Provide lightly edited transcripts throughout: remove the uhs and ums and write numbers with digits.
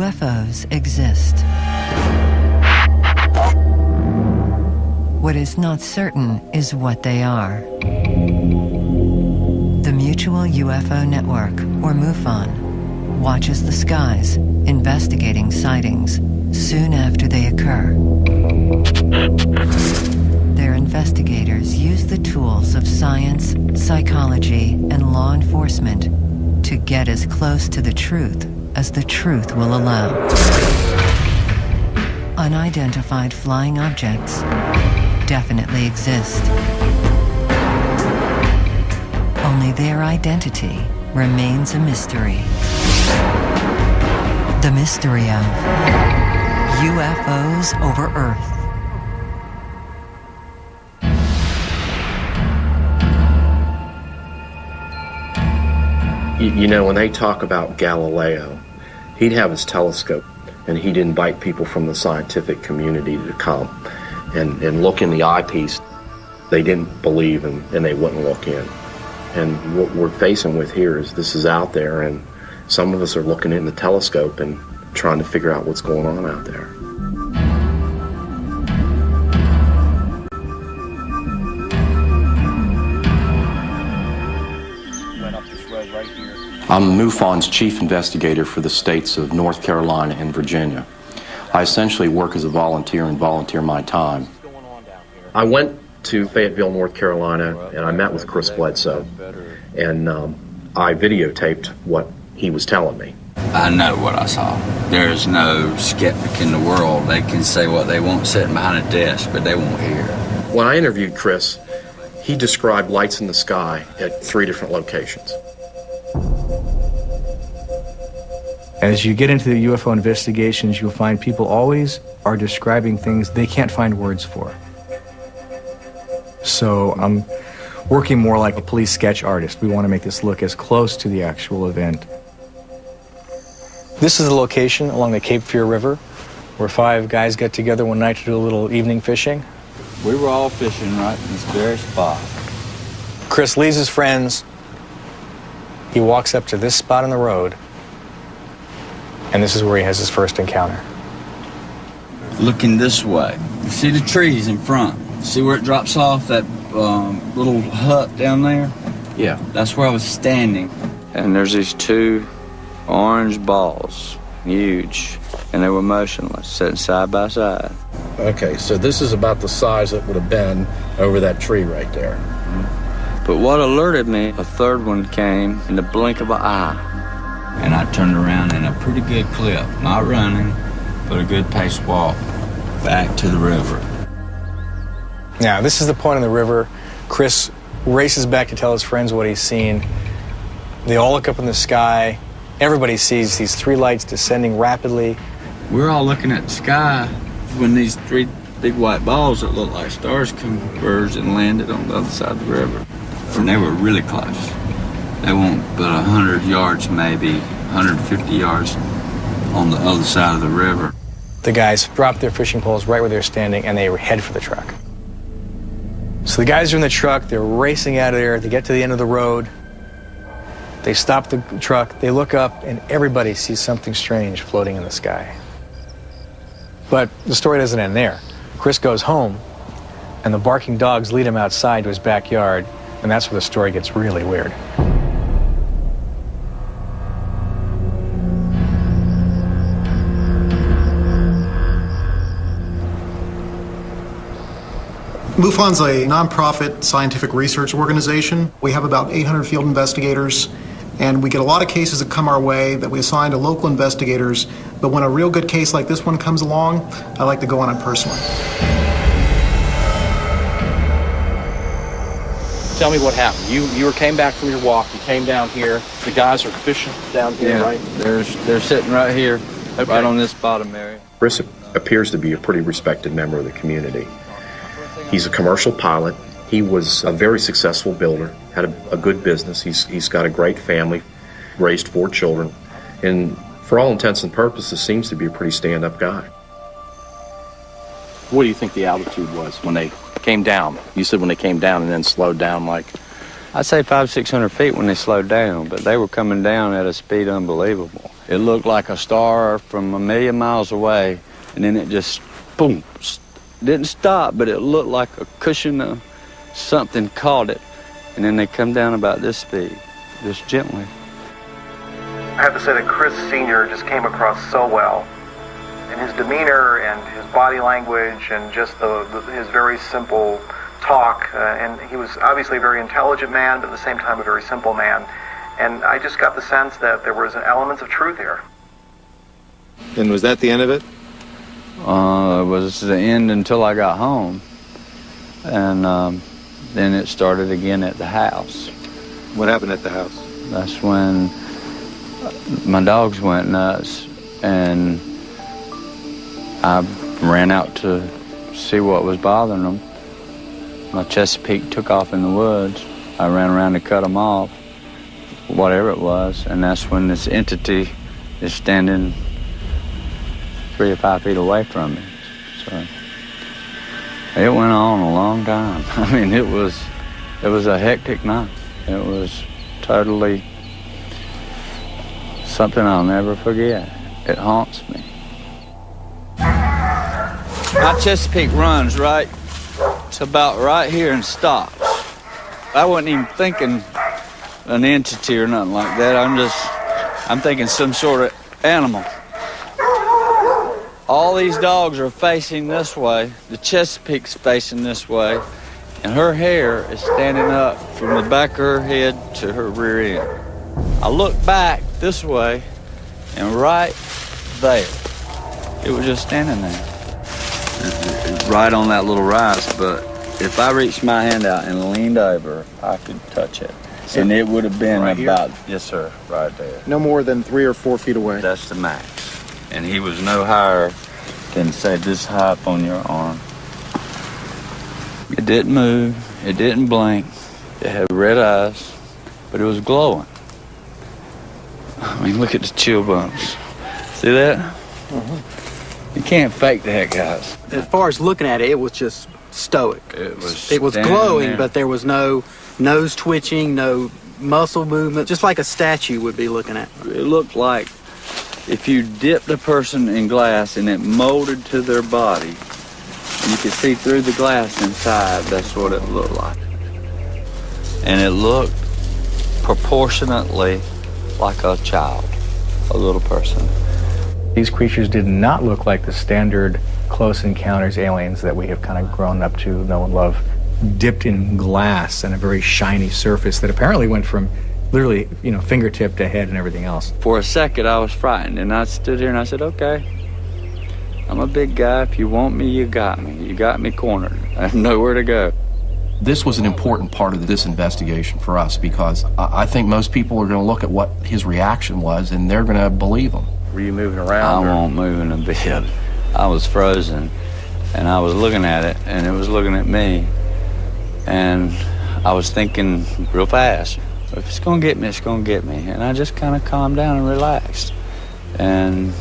UFOs exist. What is not certain is what they are. The Mutual UFO Network, or MUFON, watches the skies, investigating sightings soon after they occur. Their investigators use the tools of science, psychology, and law enforcement to get as close to the truth as the truth will allow. Unidentified flying objects definitely exist. Only their identity remains a mystery. The mystery of UFOs over Earth. You know, when they talk about Galileo, he'd have his telescope and he'd invite people from the scientific community to come and look in the eyepiece. They didn't believe and they wouldn't look in. And what we're facing with here is this is out there, and some of us are looking in the telescope and trying to figure out what's going on out there. I'm MUFON's chief investigator for the states of North Carolina and Virginia. I essentially work as a volunteer and volunteer my time. I went to Fayetteville, North Carolina, and I met with Chris Bledsoe, and I videotaped what he was telling me. I know what I saw. There's no skeptic in the world. They can say what they want sitting behind a desk, but they won't hear. When I interviewed Chris, he described lights in the sky at 3 different locations. As you get into the UFO investigations, you'll find people always are describing things they can't find words for. So I'm working more like a police sketch artist. We want to make this look as close to the actual event. This is the location along the Cape Fear River where 5 guys got together one night to do a little evening fishing. We were all fishing right in this very spot. Chris leaves his friends. He walks up to this spot on the road, and this is where he has his first encounter. Looking this way, you see the trees in front. See where it drops off, that little hut down there? Yeah. That's where I was standing. And there's these 2 orange balls, huge, and they were motionless, sitting side by side. Okay, so this is about the size that would have been over that tree right there. But what alerted me, a 3rd one came in the blink of an eye. And I turned around in a pretty good clip, not running, but a good paced walk back to the river. Now, this is the point in the river. Chris races back to tell his friends what he's seen. They all look up in the sky. Everybody sees these 3 lights descending rapidly. We're all looking at the sky when these 3 big white balls that looked like stars converged and landed on the other side of the river. And they were really close. They weren't but 100 yards, maybe 150 yards on the other side of the river. The guys drop their fishing poles right where they're standing, and they head for the truck. So the guys are in the truck, they're racing out of there, they get to the end of the road, they stop the truck, they look up, and everybody sees something strange floating in the sky. But the story doesn't end there. Chris goes home, and the barking dogs lead him outside to his backyard, and that's where the story gets really weird. MUFON's a nonprofit scientific research organization. We have about 800 field investigators, and we get a lot of cases that come our way that we assign to local investigators, but when a real good case like this one comes along, I like to go on it personally. Tell me what happened. You came back from your walk, you came down here, the guys are fishing down here, right? They're sitting right here, okay. Right on this bottom area. Chris appears to be a pretty respected member of the community. He's a commercial pilot. He was a very successful builder, had a good business. He's got a great family, raised 4 children, and for all intents and purposes seems to be a pretty stand-up guy. What do you think the altitude was when they came down? You said when they came down and then slowed down like... I'd say 500-600 feet when they slowed down, but they were coming down at a speed unbelievable. It looked like a star from a million miles away, and then it just, boom, didn't stop, but it looked like a cushion of something caught it, and then they come down about this speed, just gently. I have to say that Chris Sr. just came across so well. And his demeanor and his body language and just his very simple talk. And he was obviously a very intelligent man, but at the same time a very simple man. And I just got the sense that there was elements of truth here. And was that the end of it? It was the end until I got home. And then it started again at the house. What happened at the house? That's when my dogs went nuts, and I ran out to see what was bothering them. My Chesapeake took off in the woods. I ran around to cut them off, whatever it was, and that's when this entity is standing 3 or 5 feet away from me. So it went on a long time. I mean, it was a hectic night. It was totally something I'll never forget. It haunts me. My Chesapeake runs right, it's about right here and stops. I wasn't even thinking an entity or nothing like that. I'm thinking some sort of animal. All these dogs are facing this way. The Chesapeake's facing this way, and her hair is standing up from the back of her head to her rear end. I look back this way, and right there, it was just standing there. Right on that little rise, but if I reached my hand out and leaned over, I could touch it. So and it would have been right about, yes sir, right there. No more than 3 or 4 feet away. That's the max. And he was no higher than, say, this high up on your arm. It didn't move, it didn't blink, it had red eyes, but it was glowing. I mean, look at the chill bumps. See that? Mm-hmm. You can't fake that, guys. As far as looking at it, it was just stoic. It was glowing, there. But there was no nose twitching, no muscle movement, just like a statue would be looking at. It looked like if you dipped a person in glass and it molded to their body, and you could see through the glass inside, that's what it looked like. And it looked proportionately like a child, a little person. These creatures did not look like the standard close encounters aliens that we have kind of grown up to know and love, dipped in glass and a very shiny surface that apparently went from literally, fingertip to head and everything else. For a second, I was frightened, and I stood here and I said, okay, I'm a big guy. If you want me, you got me. You got me cornered. I have nowhere to go. This was an important part of this investigation for us because I think most people are going to look at what his reaction was and they're going to believe him. Were you moving around? I wasn't moving a bit. I was frozen, and I was looking at it, and it was looking at me, and I was thinking real fast, if it's going to get me, it's going to get me. And I just kind of calmed down and relaxed. And,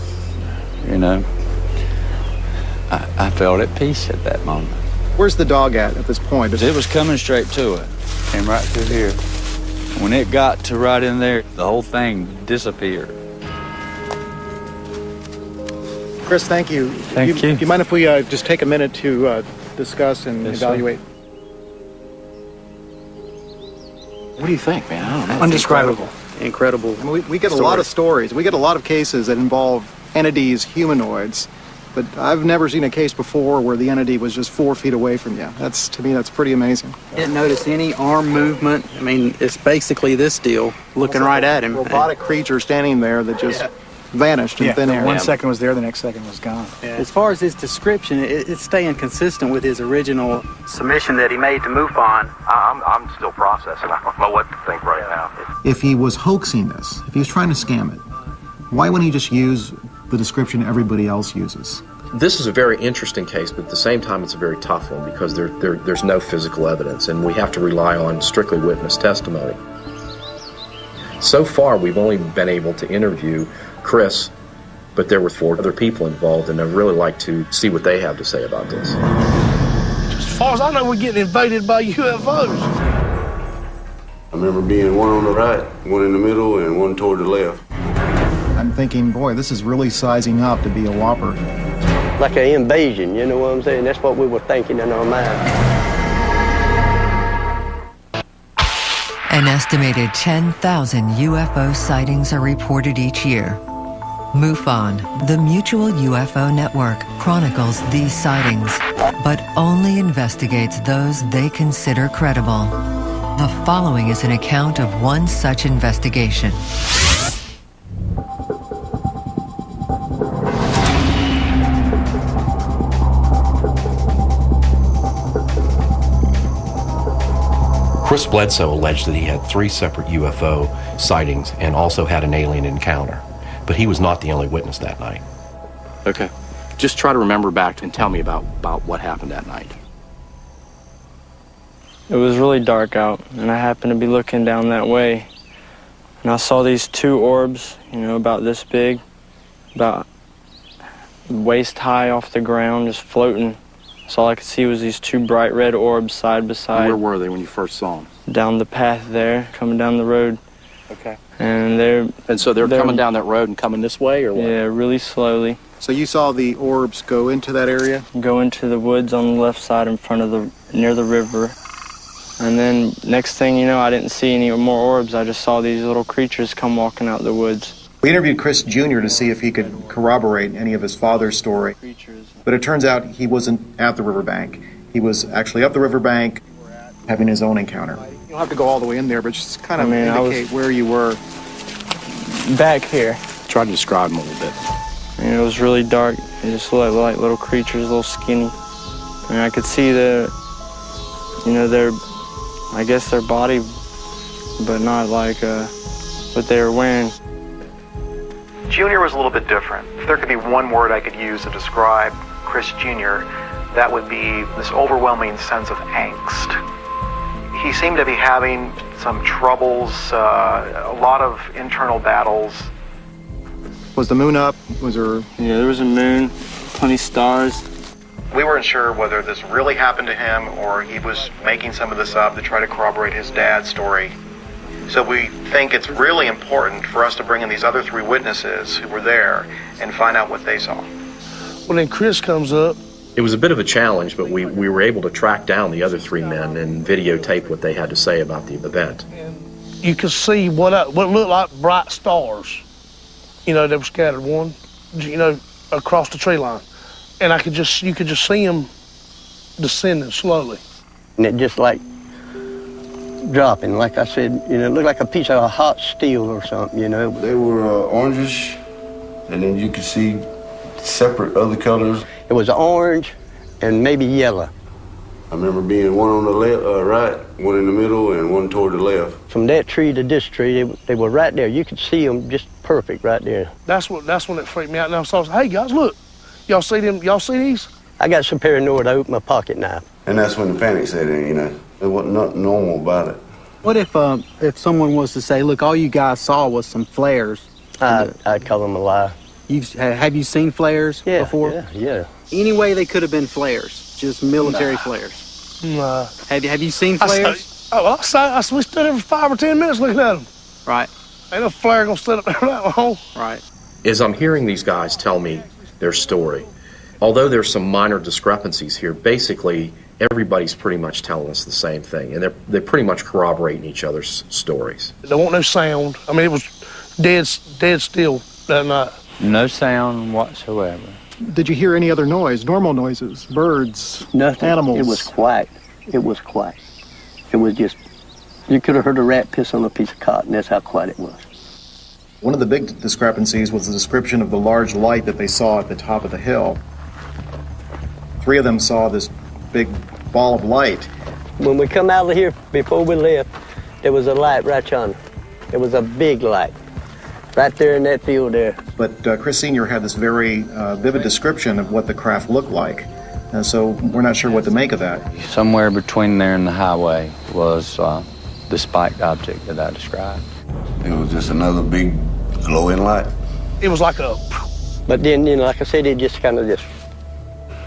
I felt at peace at that moment. Where's the dog at this point? It was coming straight to it. Came right through here. When it got to right in there, the whole thing disappeared. Chris, thank you. Thank you. Do you mind if we just take a minute to discuss and evaluate? Sir. What do you think, man? I don't know. Undescribable. Incredible. I mean, we get a lot of stories. We get a lot of cases that involve entities, humanoids, but I've never seen a case before where the entity was just 4 feet away from you. To me, that's pretty amazing. Didn't notice any arm movement. I mean, it's basically this deal, looking right at him. Robotic creature standing there that just vanished in thin air. 1 second was there, the next second was gone. Yeah. As far as his description, it's staying consistent with his original submission that he made to MUFON. I'm still processing. I don't know what to think right now. If he was hoaxing this, if he was trying to scam it, why wouldn't he just use the description everybody else uses? This is a very interesting case, but at the same time it's a very tough one because there's no physical evidence and we have to rely on strictly witness testimony. So far we've only been able to interview Chris, but there were 4 other people involved, and I'd really like to see what they have to say about this. As far as I know, we're getting invaded by UFOs. I remember being one on the right, one in the middle, and one toward the left. I'm thinking, boy, this is really sizing up to be a whopper. Like an invasion, you know what I'm saying? That's what we were thinking in our mind. An estimated 10,000 UFO sightings are reported each year. MUFON, the Mutual UFO Network, chronicles these sightings, but only investigates those they consider credible. The following is an account of one such investigation. Chris Bledsoe alleged that he had 3 separate UFO sightings and also had an alien encounter, but he was not the only witness that night. Okay. Just try to remember back and tell me about what happened that night. It was really dark out, and I happened to be looking down that way, and I saw these 2 orbs, you know, about this big, about waist high off the ground, just floating. So all I could see was these 2 bright red orbs side by side. Where were they when you first saw them? Down the path there, coming down the road. Okay. And so they're coming down that road and coming this way, or what? Yeah, really slowly. So you saw the orbs go into that area? Go into the woods on the left side in front of near the river. And then next thing you know, I didn't see any more orbs. I just saw these little creatures come walking out the woods. We interviewed Chris Jr. to see if he could corroborate any of his father's story. But it turns out he wasn't at the riverbank. He was actually up the riverbank having his own encounter. You don't have to go all the way in there, but just kind of indicate where you were. Back here. Try to describe them a little bit. And it was really dark. They just looked like little creatures, little skinny. And I could see their body, but not like what they were wearing. Junior was a little bit different. If there could be one word I could use to describe Chris Jr., that would be this overwhelming sense of angst. He seemed to be having some troubles, a lot of internal battles. Was the moon up? Was there... Yeah, there was a moon, plenty of stars. We weren't sure whether this really happened to him or he was making some of this up to try to corroborate his dad's story. So we think it's really important for us to bring in these other 3 witnesses who were there and find out what they saw. Well, then Chris comes up. It was a bit of a challenge, but we were able to track down the other 3 men and videotape what they had to say about the event. You could see what looked like bright stars, you know, that were scattered across the tree line. And you could just see them descending slowly. And it just like dropping, like I said, you know, it looked like a piece of hot steel or something, you know. They were orangish, and then you could see separate other colors. It was orange and maybe yellow. I remember being one on the left, right, one in the middle, and one toward the left. From that tree to this tree, they were right there. You could see them just perfect right there. That's when it freaked me out. Now, so I was like, hey guys, look, y'all see them? Y'all see these? I got so paranoid I opened my pocket knife. And that's when the panic set in, you know. There wasn't nothing normal about it. What if someone was to say, look, all you guys saw was some flares? I'd call them a lie. Have you seen flares before? Yeah. Any way they could have been flares, just military flares? Nah. Have you seen flares? We stood there for 5 or 10 minutes looking at them. Right. Ain't no flare gonna sit up there that long. Right. As I'm hearing these guys tell me their story, although there's some minor discrepancies here, basically everybody's pretty much telling us the same thing, and they're pretty much corroborating each other's stories. There wasn't no sound. I mean, it was dead still that night. No sound whatsoever. Did you hear any other noise, normal noises, birds, nothing. Animals? It was quiet. It was quiet. It was just, you could have heard a rat piss on a piece of cotton. That's how quiet it was. One of the big discrepancies was the description of the large light that they saw at the top of the hill. 3 of them saw this big ball of light. When we come out of here, before we left, there was a light right yonder. It was a big light right there in that field there. But Chris Sr. had this very vivid description of what the craft looked like. So we're not sure what to make of that. Somewhere between there and the highway was the spiked object that I described. It was just another big glowing light. It was like a... But then, you know, like I said, it just kind of just...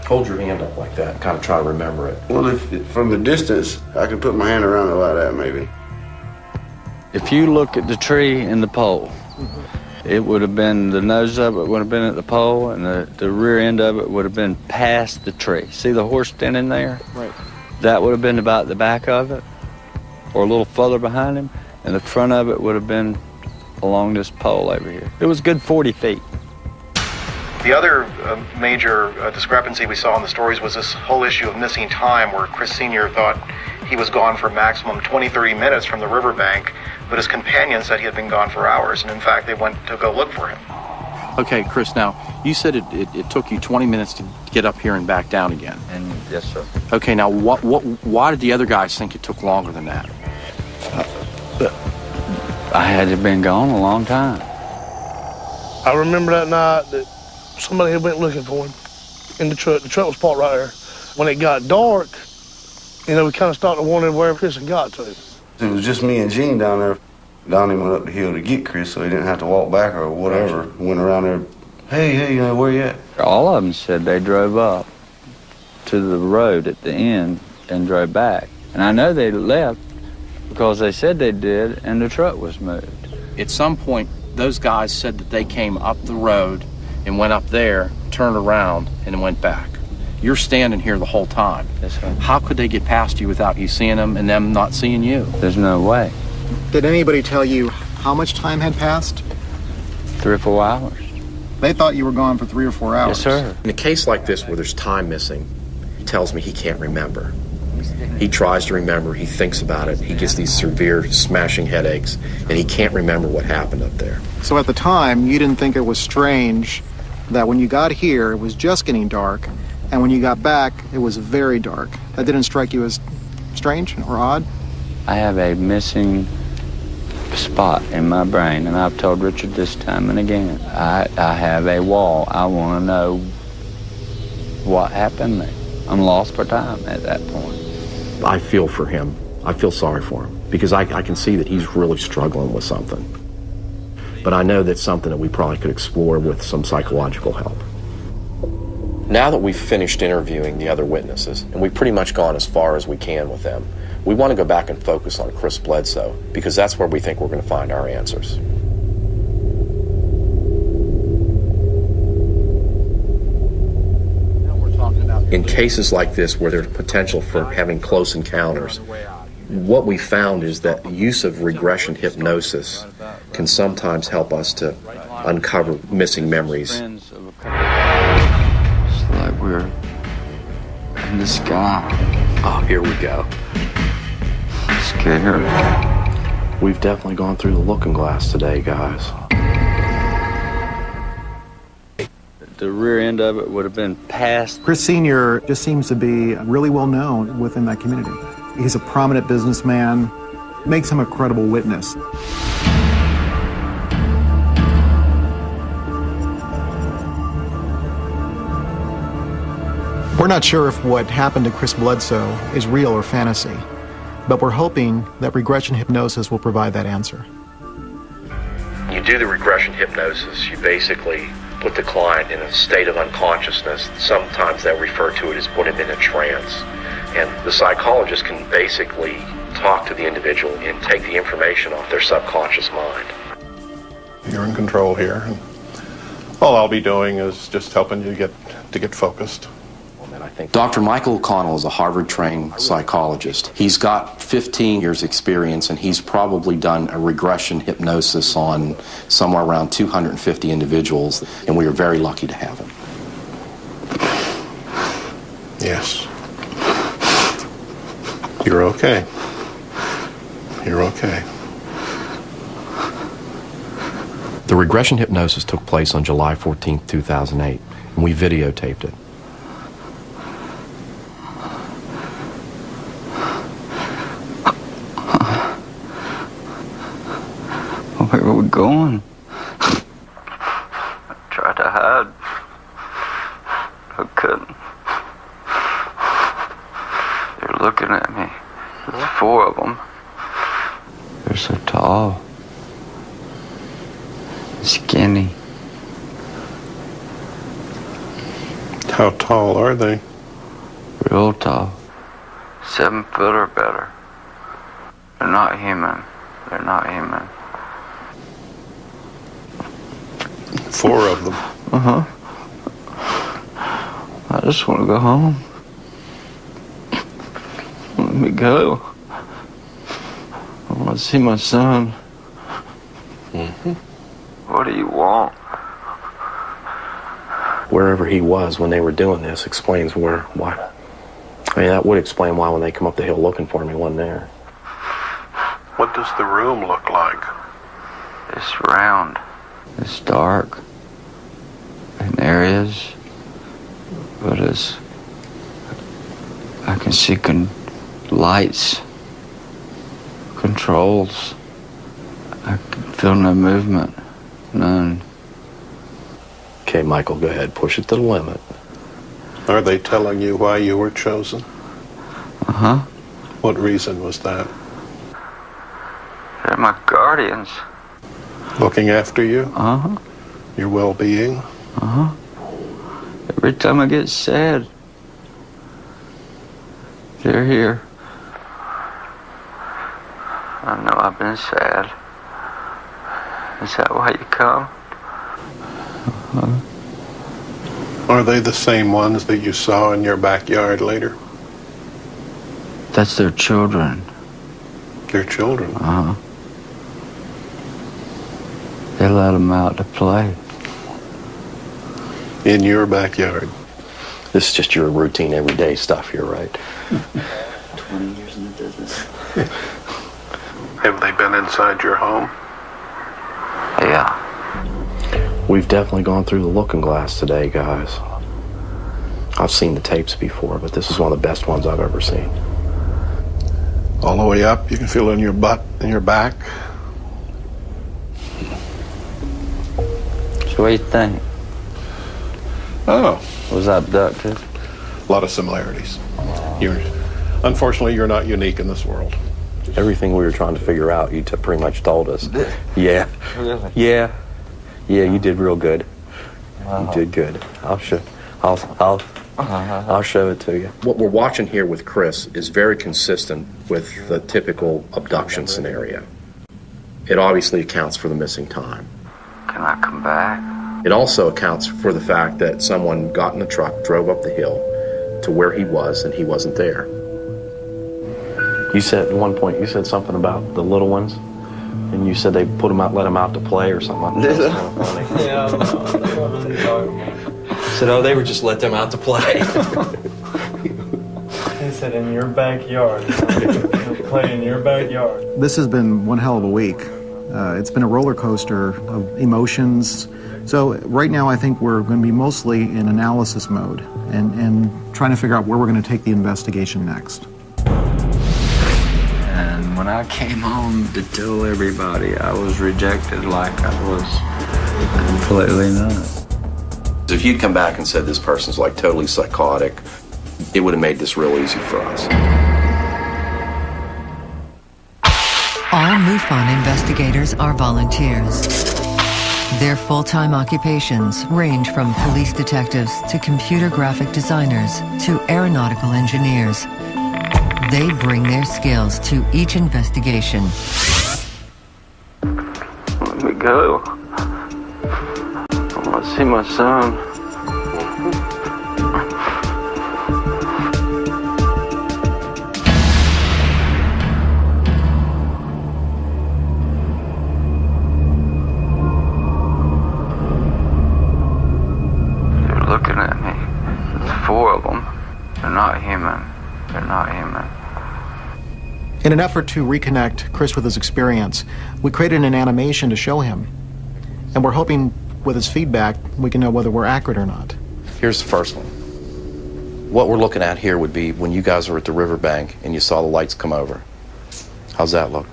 Hold your hand up like that and kind of try to remember it. Well, from the distance, I could put my hand around it like that, maybe. If you look at the tree and the pole, It would have been, the nose of it would have been at the pole, and the rear end of it would have been past the tree. See the horse standing there? Right. That would have been about the back of it, or a little further behind him, and the front of it would have been along this pole over here. It was a good 40 feet. The other major discrepancy we saw in the stories was this whole issue of missing time, where Chris Sr. thought he was gone for maximum 20-30 minutes from the riverbank, but his companion said he had been gone for hours, and in fact they went to go look for him. Okay, Chris, now, you said it took you 20 minutes to get up here and back down again. And yes, sir. Okay, now, why did the other guys think it took longer than that? I had been gone a long time. I remember that night that somebody had went looking for him in the truck. The truck was parked right there. When it got dark, we kind of started wondering where Chris had got to. It was just me and Gene down there. Donnie went up the hill to get Chris so he didn't have to walk back or whatever. Went around there, hey, where you at? All of them said they drove up to the road at the end and drove back. And I know they left because they said they did, and the truck was moved. At some point, those guys said that they came up the road and went up there, turned around, and went back. You're standing here the whole time. Yes, sir. How could they get past you without you seeing them and them not seeing you? There's no way. Did anybody tell you how much time had passed? 3 or 4 hours. They thought you were gone for 3 or 4 hours. Yes, sir. In a case like this where there's time missing, he tells me he can't remember. He tries to remember, he thinks about it, he gets these severe smashing headaches, and he can't remember what happened up there. So at the time, you didn't think it was strange that when you got here, it was just getting dark, and when you got back, it was very dark. That didn't strike you as strange or odd? I have a missing spot in my brain, and I've told Richard this time and again. I have a wall. I want to know what happened there. I'm lost for time at that point. I feel for him. I feel sorry for him because I can see that he's really struggling with something. But I know that's something that we probably could explore with some psychological help. Now that we've finished interviewing the other witnesses, and we've pretty much gone as far as we can with them, we want to go back and focus on Chris Bledsoe because that's where we think we're going to find our answers. In cases like this where there's potential for having close encounters, what we found is that the use of regression hypnosis can sometimes help us to uncover missing memories. It's like we're in the sky. Oh, here we go. Scared. We've definitely gone through the looking glass today, guys. The rear end of it would have been past. Chris Sr. just seems to be really well known within that community. He's a prominent businessman, makes him a credible witness. We're not sure if what happened to Chris Bledsoe is real or fantasy, but we're hoping that regression hypnosis will provide that answer. You do the regression hypnosis, you basically put the client in a state of unconsciousness. Sometimes they'll refer to it as put him in a trance. And the psychologist can basically talk to the individual and take the information off their subconscious mind. You're in control here. And all I'll be doing is just helping you get focused. Dr. Michael O'Connell is a Harvard-trained psychologist. He's got 15 years experience, and he's probably done a regression hypnosis on somewhere around 250 individuals, and we are very lucky to have him. Yes. You're okay. You're okay. The regression hypnosis took place on July 14, 2008, and we videotaped it. Where are we going? I tried to hide. I couldn't. They're looking at me. There's 4 of them. They're so tall. Skinny. How tall are they? Real tall. 7 foot or better. They're not human. They're not human. 4 of them. Uh-huh. I just want to go home. Let me go. I want to see my son. Mm-hmm. What do you want? Wherever he was when they were doing this explains why. I mean, that would explain why when they come up the hill looking for him, he wasn't there. What does the room look like? It's round. It's dark in areas, but I can see lights, controls. I can feel no movement, none. Okay, Michael, go ahead. Push it to the limit. Are they telling you why you were chosen? Uh-huh. What reason was that? They're my guardians. Looking after you? Uh-huh. Your well-being? Uh-huh. Every time I get sad, they're here. I know I've been sad. Is that why you come? Are they the same ones that you saw in your backyard later? That's their children. Their children? Uh-huh. They let them out to play. In your backyard? This is just your routine everyday stuff here, right? 20 years in the business. Have they been inside your home? Yeah. We've definitely gone through the looking glass today, guys. I've seen the tapes before, but this is one of the best ones I've ever seen. All the way up? You can feel it in your butt and your back? So what do you think? Oh. Was I abducted? A lot of similarities. Unfortunately, you're not unique in this world. Everything we were trying to figure out, you pretty much told us. Yeah. Really? Yeah. Yeah, you did real good. Wow. You did good. I'll show it to you. What we're watching here with Chris is very consistent with the typical abduction scenario. It obviously accounts for the missing time. Can I come back? It also accounts for the fact that someone got in the truck, drove up the hill to where he was, and he wasn't there. You said at one point, you said something about the little ones, and you said they put them out, let them out to play or something. That was kind of funny. Yeah, I said, oh, they were just let them out to play. He said, in your backyard. Play in your backyard. This has been one hell of a week. It's been a roller coaster of emotions. So right now I think we're going to be mostly in analysis mode and trying to figure out where we're going to take the investigation next. And when I came home to tell everybody, I was rejected like I was completely not. If you'd come back and said this person's like totally psychotic, it would have made this real easy for us. All MUFON investigators are volunteers. Their full-time occupations range from police detectives to computer graphic designers to aeronautical engineers. They bring their skills to each investigation. Let me go. I want to see my son. They're looking at me. There's 4 of them. They're not human. They're not human. In an effort to reconnect Chris with his experience, we created an animation to show him. And we're hoping with his feedback, we can know whether we're accurate or not. Here's the first one. What we're looking at here would be when you guys were at the riverbank and you saw the lights come over. How's that look?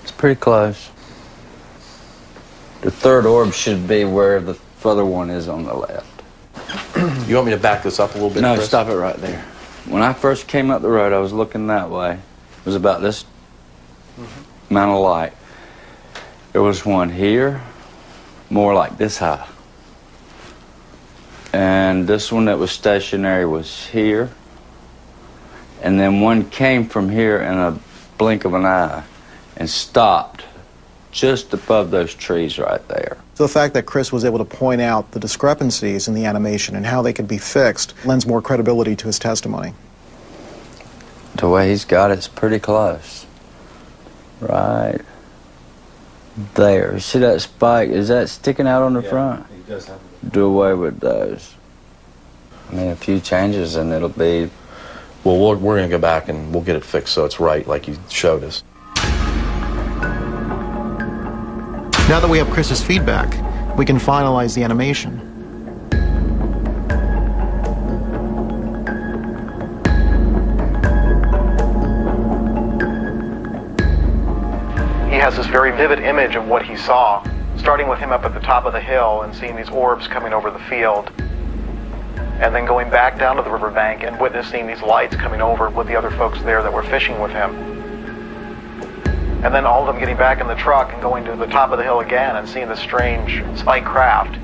It's pretty close. The 3rd orb should be where the further one is on the left. You want me to back this up a little bit, No, Chris? stop it right there. When I first came up the road, I was looking that way. It was about this amount of light. There was one here, more like this high. And this one that was stationary was here. And then one came from here in a blink of an eye and stopped just above those trees right there. So the fact that Chris was able to point out the discrepancies in the animation and how they could be fixed lends more credibility to his testimony. The way he's got it's pretty close. Right there. See that spike? Is that sticking out on the front? He does have Do away with those. I mean, a few changes and it'll be... Well, we're going to go back and we'll get it fixed so it's right like you showed us. Now that we have Chris's feedback, we can finalize the animation. He has this very vivid image of what he saw, starting with him up at the top of the hill and seeing these orbs coming over the field, and then going back down to the riverbank and witnessing these lights coming over with the other folks there that were fishing with him. And then all of them getting back in the truck and going to the top of the hill again and seeing this strange spike craft.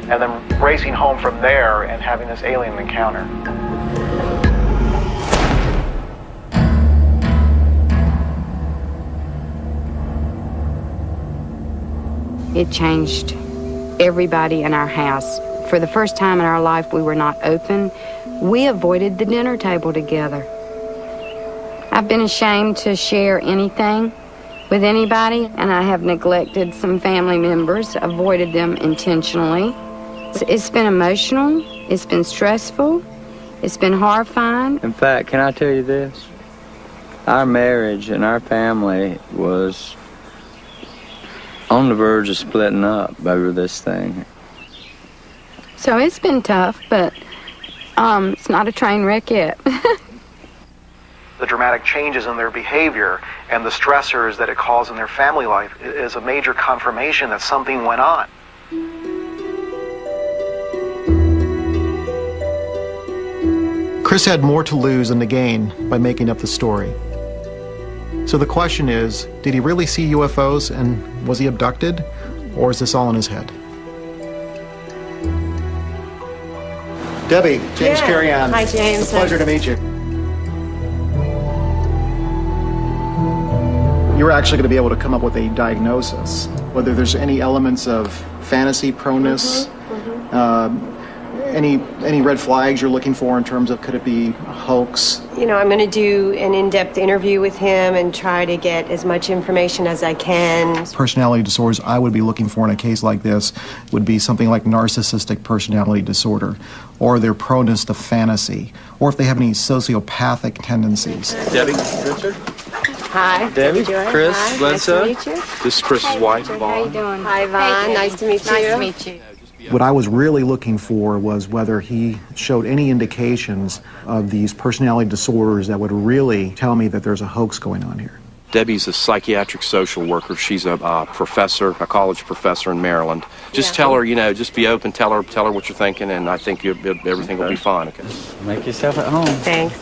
And then racing home from there and having this alien encounter. It changed everybody in our house. For the first time in our life, we were not open. We avoided the dinner table together. I've been ashamed to share anything with anybody, and I have neglected some family members, avoided them intentionally. It's been emotional, it's been stressful, it's been horrifying. In fact, can I tell you this? Our marriage and our family was on the verge of splitting up over this thing. So it's been tough, but it's not a train wreck yet. The dramatic changes in their behavior and the stressors that it caused in their family life is a major confirmation that something went on. Chris had more to lose than to gain by making up the story. So the question is, did he really see UFOs and was he abducted, or is this all in his head? Debbie, James Carry-On. Hi, James. It's a pleasure to meet you. You're actually going to be able to come up with a diagnosis, whether there's any elements of fantasy proneness, any red flags you're looking for in terms of could it be a hoax? You know, I'm going to do an in-depth interview with him and try to get as much information as I can. Personality disorders I would be looking for in a case like this would be something like narcissistic personality disorder, or their proneness to fantasy, or if they have any sociopathic tendencies. Debbie, Richard? Hi. Debbie, Joy. Chris, Hi. Lisa. Nice to meet you. This is Chris's wife, How Vaughn. you doing? Hi, Vaughn. Nice to meet you. Nice to meet you. What I was really looking for was whether he showed any indications of these personality disorders that would really tell me that there's a hoax going on here. Debbie's a psychiatric social worker. She's a professor, a college professor in Maryland. Just tell her, just be open, tell her what you're thinking, and I think everything will be fine, okay? Make yourself at home. Thanks.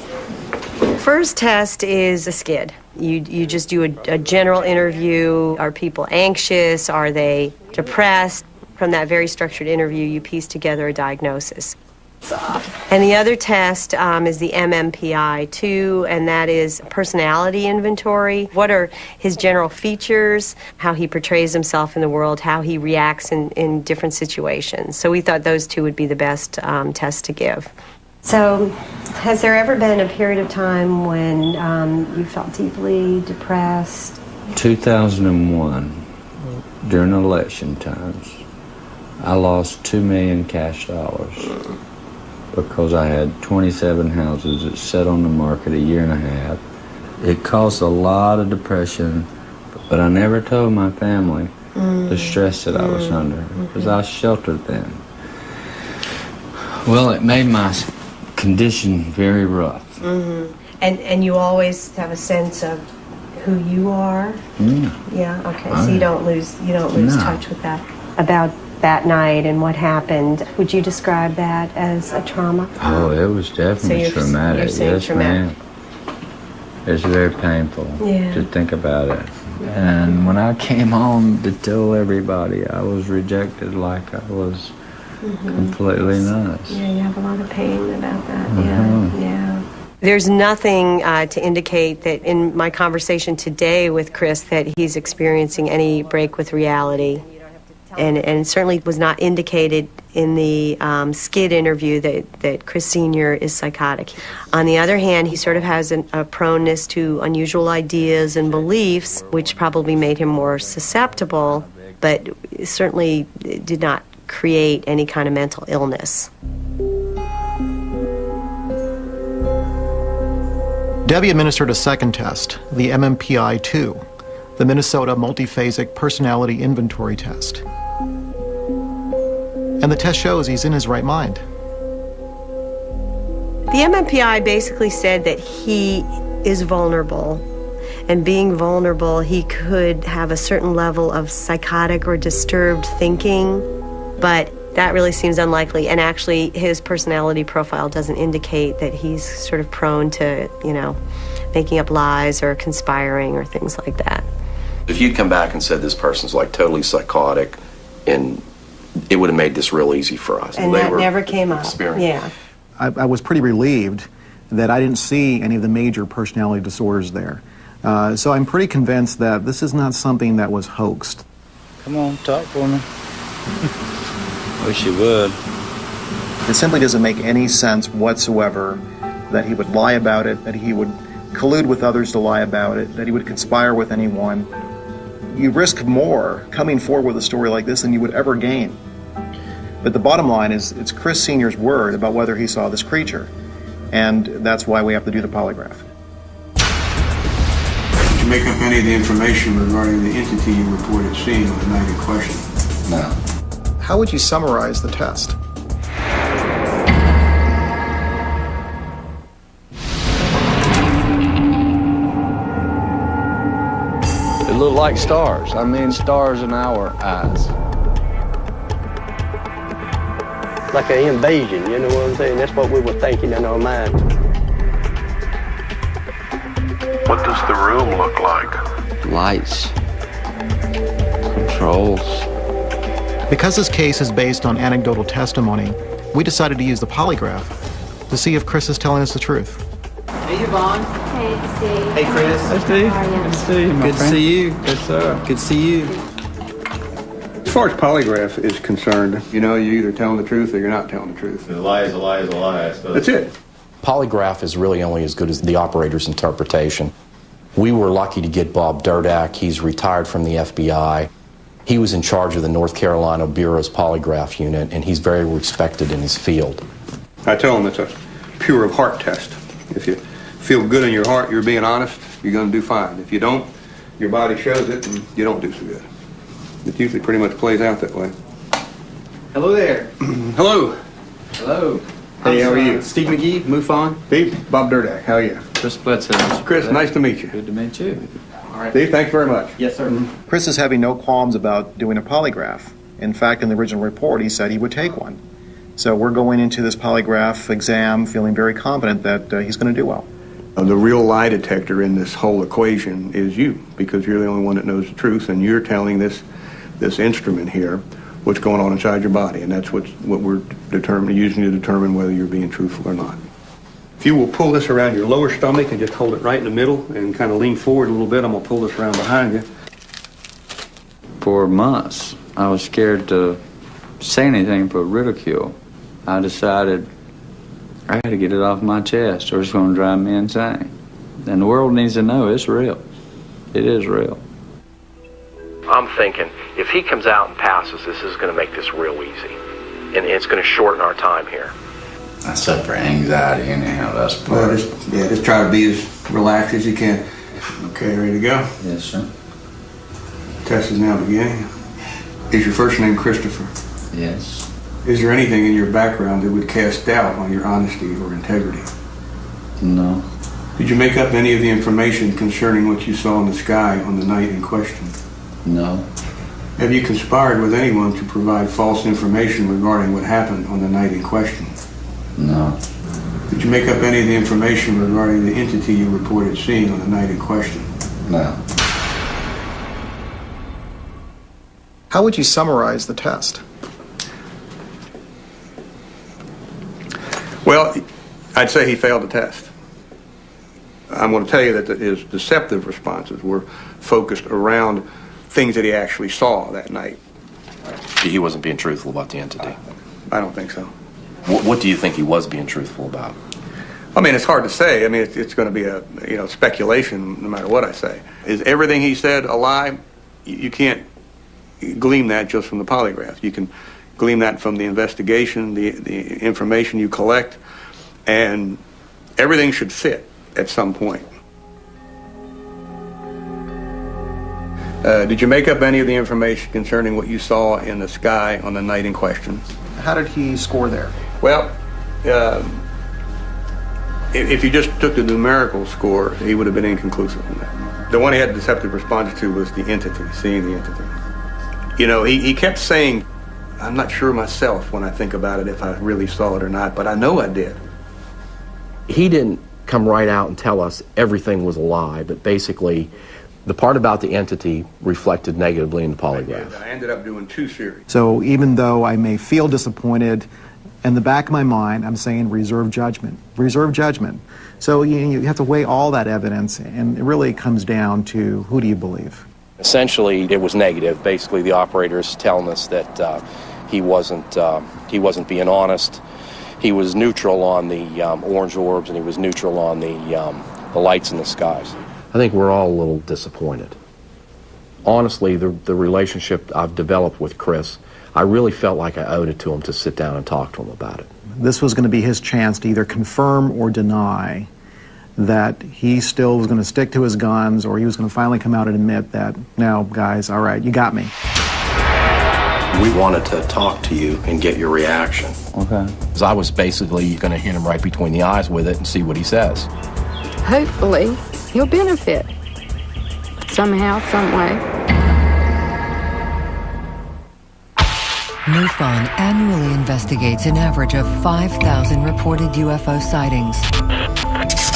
First test is a skid. You just do a general interview. Are people anxious? Are they depressed? From that very structured interview, you piece together a diagnosis. And the other test is the MMPI-2, and that is personality inventory. What are his general features, how he portrays himself in the world, how he reacts in different situations. So we thought those two would be the best tests to give. So has there ever been a period of time when you felt deeply depressed? 2001, during election times, I lost $2 million cash dollars because I had 27 houses that sat on the market a year and a half. It caused a lot of depression, but I never told my family the stress that I was under because I was sheltered then. Well, it made my condition very rough. And you always have a sense of who you are? Yeah, okay. So you don't lose touch with that. About that night and what happened, would you describe that as a trauma? Oh, it was definitely traumatic. You're saying yes, traumatic. ma'am. It's very painful to think about it. And when I came home to tell everybody, I was rejected like I was completely nuts. Yeah, you have a lot of pain about that. Yeah. There's nothing to indicate that in my conversation today with Chris that he's experiencing any break with reality. And certainly was not indicated in the skid interview that Chris Sr. is psychotic. On the other hand, he sort of has a proneness to unusual ideas and beliefs, which probably made him more susceptible, but certainly did not create any kind of mental illness. Debbie administered a second test, the MMPI-2, the Minnesota Multiphasic Personality Inventory Test. And the test shows he's in his right mind. The MMPI basically said that he is vulnerable, and being vulnerable, he could have a certain level of psychotic or disturbed thinking, but that really seems unlikely, and actually his personality profile doesn't indicate that he's sort of prone to, making up lies or conspiring or things like that. If you'd come back and said this person's like totally psychotic, and it would have made this real easy for us. And that never came up. Yeah. I was pretty relieved that I didn't see any of the major personality disorders there. So I'm pretty convinced that this is not something that was hoaxed. Come on, talk for me. Wish you would. It simply doesn't make any sense whatsoever that he would lie about it, that he would collude with others to lie about it, that he would conspire with anyone. You risk more coming forward with a story like this than you would ever gain. But the bottom line is, it's Chris Sr.'s word about whether he saw this creature. And that's why we have to do the polygraph. Did you make up any of the information regarding the entity you reported seeing on the night in question? No. How would you summarize the test? It looked like stars. I mean, stars in our eyes. Like an invasion, you know what I'm saying? That's what we were thinking in our mind. What does the room look like? Lights. Controls. Because this case is based on anecdotal testimony, we decided to use the polygraph to see if Chris is telling us the truth. Hey, Yvonne. Hey, Steve. Hey, Chris. Hey, Steve. Good to see you, my Good to friend. see you. Yes, sir. Good to see you. As far as polygraph is concerned, you're either telling the truth or you're not telling the truth. A lie is a lie is a lie, I suppose. That's it. Polygraph is really only as good as the operator's interpretation. We were lucky to get Bob Durdak. He's retired from the FBI. He was in charge of the North Carolina Bureau's polygraph unit, and he's very respected in his field. I tell them it's a pure of heart test. If you feel good in your heart, you're being honest, you're going to do fine. If you don't, your body shows it, and you don't do so good. It usually pretty much plays out that way. Hello there. Hello. Hello. Hey, how are you? Steve McGee, MUFON. Steve, Bob Durdak, how are you? Chris Bledsoe. Chris, nice to meet you. Good to meet you. All right. Steve, thanks very much. Yes, sir. Chris is having no qualms about doing a polygraph. In fact, in the original report, he said he would take one. So we're going into this polygraph exam feeling very confident that he's going to do well. The real lie detector in this whole equation is you, because you're the only one that knows the truth, and you're telling this instrument here what's going on inside your body, and that's what we're using to determine whether you're being truthful or not. If you will pull this around your lower stomach and just hold it right in the middle and kind of lean forward a little bit, I'm going to pull this around behind you. For months, I was scared to say anything for ridicule. I decided I had to get it off my chest or it's going to drive me insane. And the world needs to know it's real. It is real. I'm thinking, if he comes out and passes, this is going to make this real easy. And it's going to shorten our time here. I suffer anxiety anyhow, that's Well, just try to be as relaxed as you can. Okay, ready to go? Yes, sir. Test is now beginning. Is your first name Christopher? Yes. Is there anything in your background that would cast doubt on your honesty or integrity? No. Did you make up any of the information concerning what you saw in the sky on the night in question? No. Have you conspired with anyone to provide false information regarding what happened on the night in question? No. Did you make up any of the information regarding the entity you reported seeing on the night in question? No. How would you summarize the test? Well, I'd say he failed the test. I'm going to tell you that his deceptive responses were focused around things that he actually saw that night. He wasn't being truthful about the entity. I don't think so. What do you think he was being truthful about? I mean, it's hard to say. I mean, it's going to be a speculation no matter what I say. Is everything he said a lie? You can't glean that just from the polygraph. You can glean that from the investigation, the information you collect, and everything should fit at some point. Did you make up any of the information concerning what you saw in the sky on the night in question? How did he score there? Well, if you just took the numerical score, he would have been inconclusive on that. The one he had deceptive responses to was the entity, seeing the entity. You know, he kept saying, I'm not sure myself when I think about it if I really saw it or not, but I know I did. He didn't come right out and tell us everything was a lie, but basically the part about the entity reflected negatively in the polygraph. I ended up doing 2 series. So even though I may feel disappointed, in the back of my mind, I'm saying reserve judgment. Reserve judgment. So you have to weigh all that evidence, and it really comes down to who do you believe? Essentially, it was negative. Basically, the operator's telling us that he wasn't being honest. He was neutral on the orange orbs, and he was neutral on the lights in the skies. I think we're all a little disappointed. Honestly, the relationship I've developed with Chris, I really felt like I owed it to him to sit down and talk to him about it. This was going to be his chance to either confirm or deny that he still was going to stick to his guns, or he was going to finally come out and admit that, no, guys, all right, you got me. We wanted to talk to you and get your reaction. Okay. Because I was basically going to hit him right between the eyes with it and see what he says. Hopefully, he'll benefit somehow, some way. MUFON annually investigates an average of 5,000 reported UFO sightings.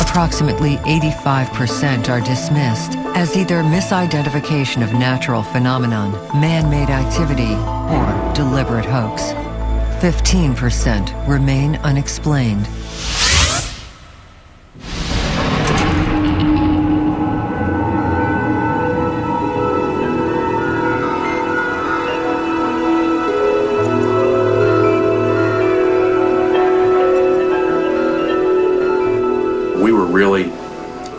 Approximately 85% are dismissed as either misidentification of natural phenomenon, man-made activity, or deliberate hoax. 15% remain unexplained. We were really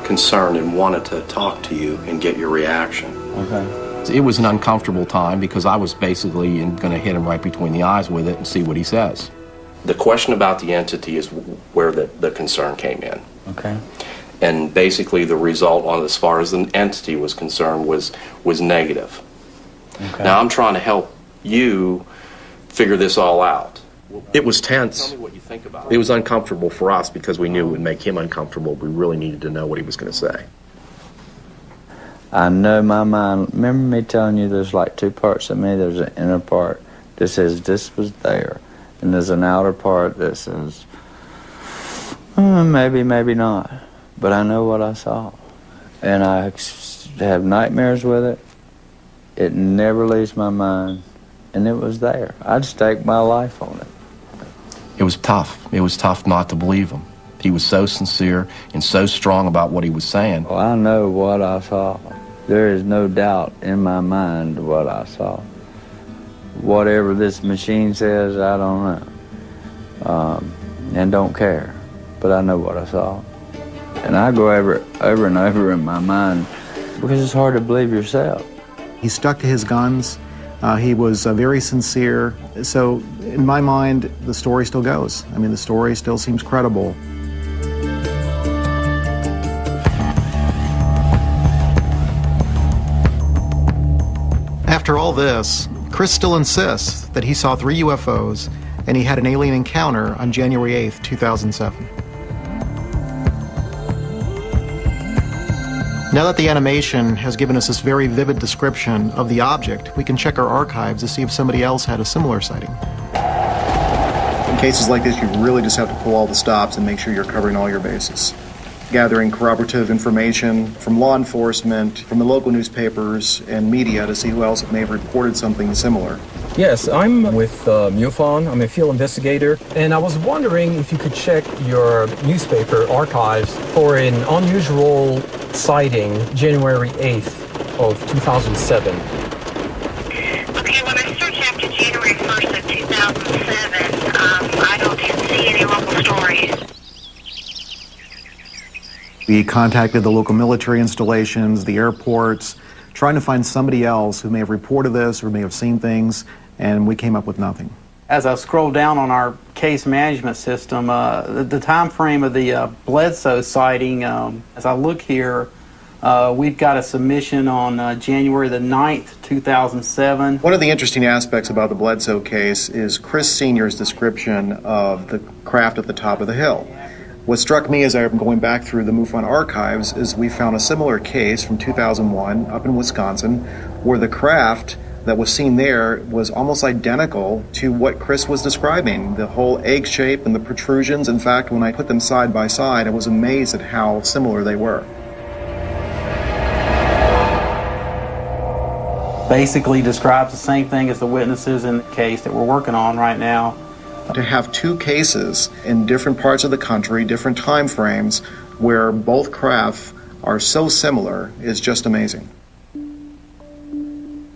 concerned and wanted to talk to you and get your reaction. Okay. It was an uncomfortable time because I was basically going to hit him right between the eyes with it and see what he says. The question about the entity is where the concern came in. Okay. And basically the result on as far as the entity was concerned was negative. Okay. Now I'm trying to help you figure this all out. It was tense. Tell me what you think about It was uncomfortable for us because we knew it would make him uncomfortable. We really needed to know what he was going to say. I know my mind. Remember me telling you there's like 2 parts of me? There's an inner part that says this was there, and there's an outer part that says maybe, maybe not. But I know what I saw, and I have nightmares with it. It never leaves my mind, and it was there. I'd stake my life on it. It was tough. It was tough not to believe him. He was so sincere and so strong about what he was saying. Well, I know what I saw. There is no doubt in my mind what I saw. Whatever this machine says, I don't know. And don't care. But I know what I saw. And I go over and over in my mind because it's hard to believe yourself. He stuck to his guns. He was very sincere. So in my mind, the story still goes. I mean, the story still seems credible. After all this, Chris still insists that he saw 3 UFOs and he had an alien encounter on January 8th, 2007. Now that the animation has given us this very vivid description of the object, we can check our archives to see if somebody else had a similar sighting. In cases like this, you really just have to pull all the stops and make sure you're covering all your bases. gathering corroborative information from law enforcement, from the local newspapers and media to see who else may have reported something similar. Yes, I'm with MUFON. I'm a field investigator, and I was wondering if you could check your newspaper archives for an unusual sighting January 8th of 2007. Okay, when I search after January 1st of 2007, I don't see any local stories. We contacted the local military installations, the airports, trying to find somebody else who may have reported this or may have seen things, and we came up with nothing. As I scroll down on our case management system, the time frame of the Bledsoe sighting, as I look here, we've got a submission on January the 9th, 2007. One of the interesting aspects about the Bledsoe case is Chris Sr.'s description of the craft at the top of the hill. What struck me as I'm going back through the MUFON archives is we found a similar case from 2001 up in Wisconsin where the craft that was seen there was almost identical to what Chris was describing. The whole egg shape and the protrusions. In fact, when I put them side by side, I was amazed at how similar they were. Basically describes the same thing as the witnesses in the case that we're working on right now. To have two cases in different parts of the country, different time frames, where both craft are so similar is just amazing.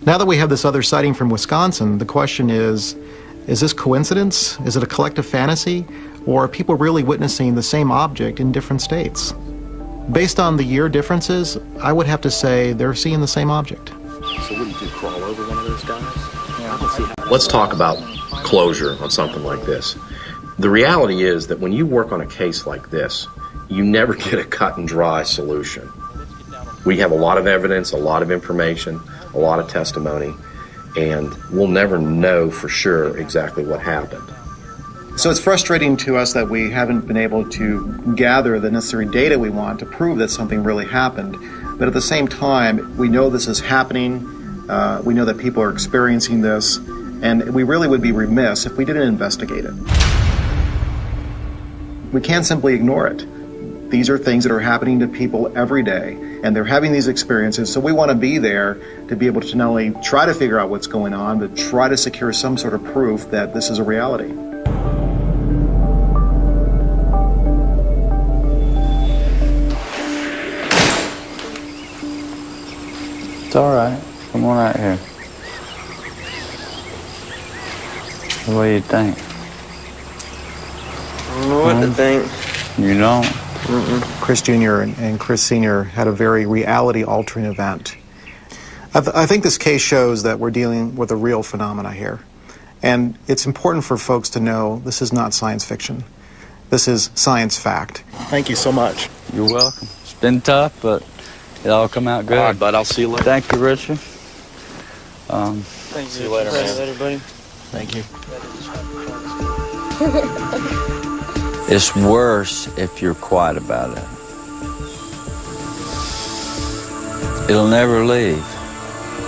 Now that we have this other sighting from Wisconsin, the question is this coincidence? Is it a collective fantasy? Or are people really witnessing the same object in different states? Based on the year differences, I would have to say they're seeing the same object. So what do you do, crawl over one of those guys? Yeah, I don't see how. Let's talk about closure on something like this. The reality is that when you work on a case like this, you never get a cut and dry solution. We have a lot of evidence, a lot of information, a lot of testimony, and we'll never know for sure exactly what happened. So it's frustrating to us that we haven't been able to gather the necessary data we want to prove that something really happened. But at the same time, we know this is happening. We know that people are experiencing this, and we really would be remiss if we didn't investigate it. We can't simply ignore it. These are things that are happening to people every day, and they're having these experiences, so we want to be there to be able to not only try to figure out what's going on, but try to secure some sort of proof that this is a reality. It's all right. Come on out here. What do you think? I don't know what to think. You don't? Chris Jr. and Chris Sr. had a very reality-altering event. I think this case shows that we're dealing with a real phenomena here. And it's important for folks to know this is not science fiction. This is science fact. Thank you so much. You're welcome. It's been tough, but it all come out good. All right, bud, I'll see you later. Thank you, Richard. Thank you. See you later, man. Later, buddy. Thank you. It's worse if you're quiet about it. It'll never leave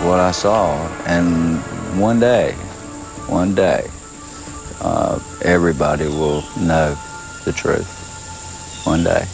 what I saw, and one day, everybody will know the truth. One day.